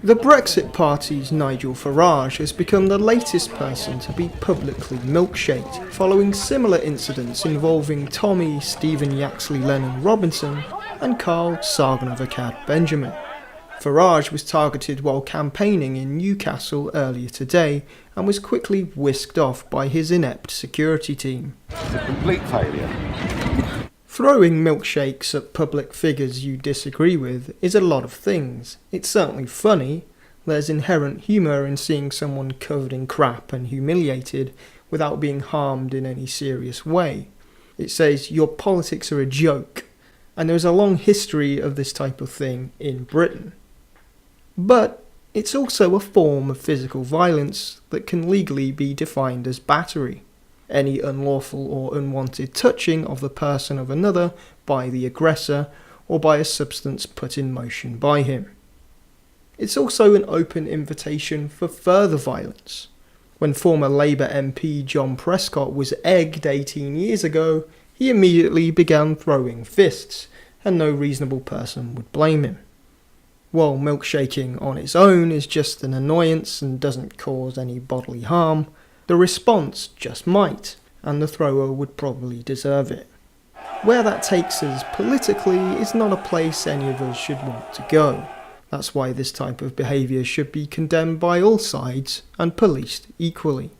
The Brexit Party's Nigel Farage has become the latest person to be publicly milkshaked, following similar incidents involving Tommy Stephen Yaxley Lennon Robinson and Carl Sargonavakad Benjamin. Farage was targeted while campaigning in Newcastle earlier today and was quickly whisked off by his inept security team. It's a complete failure. Throwing milkshakes at public figures you disagree with is a lot of things. It's certainly funny. There's inherent humour in seeing someone covered in crap and humiliated without being harmed in any serious way. It says your politics are a joke, and there's a long history of this type of thing in Britain. But it's also a form of physical violence that can legally be defined as battery. Any unlawful or unwanted touching of the person of another by the aggressor or by a substance put in motion by him. It's also an open invitation for further violence. When former Labour MP John Prescott was egged 18 years ago, he immediately began throwing fists, and no reasonable person would blame him. While milkshaking on its own is just an annoyance and doesn't cause any bodily harm, the response just might, and the thrower would probably deserve it. Where that takes us politically is not a place any of us should want to go. That's why this type of behaviour should be condemned by all sides and policed equally.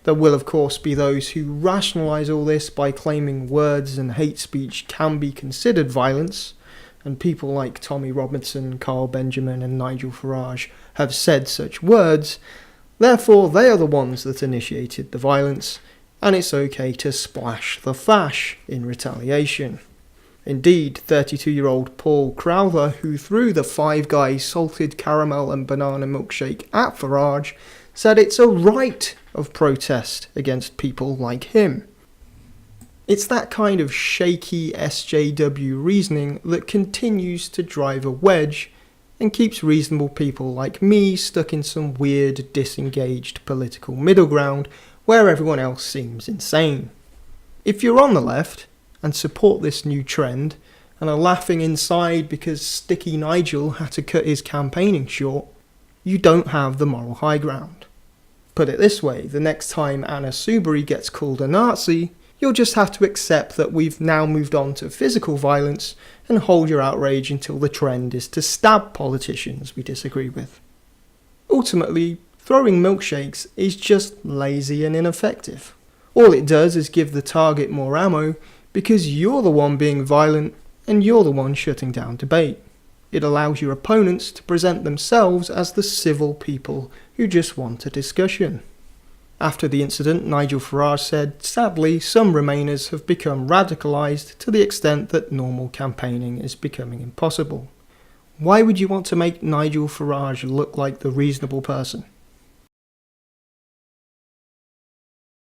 There will of course be those who rationalise all this by claiming words and hate speech can be considered violence, and people like Tommy Robinson, Carl Benjamin and Nigel Farage have said such words. Therefore, they are the ones that initiated the violence, and it's okay to splash the fash in retaliation. Indeed, 32-year-old Paul Crowther, who threw the Five Guys salted caramel and banana milkshake at Farage, said it's a right of protest against people like him. It's that kind of shaky SJW reasoning that continues to drive a wedge and keeps reasonable people like me stuck in some weird, disengaged political middle ground where everyone else seems insane. If you're on the left and support this new trend and are laughing inside because Sticky Nigel had to cut his campaigning short, you don't have the moral high ground. Put it this way, the next time Anna Soubry gets called a Nazi, you'll just have to accept that we've now moved on to physical violence and hold your outrage until the trend is to stab politicians we disagree with. Ultimately, throwing milkshakes is just lazy and ineffective. All it does is give the target more ammo because you're the one being violent and you're the one shutting down debate. It allows your opponents to present themselves as the civil people who just want a discussion. After the incident, Nigel Farage said, sadly, some Remainers have become radicalised to the extent that normal campaigning is becoming impossible. Why would you want to make Nigel Farage look like the reasonable person?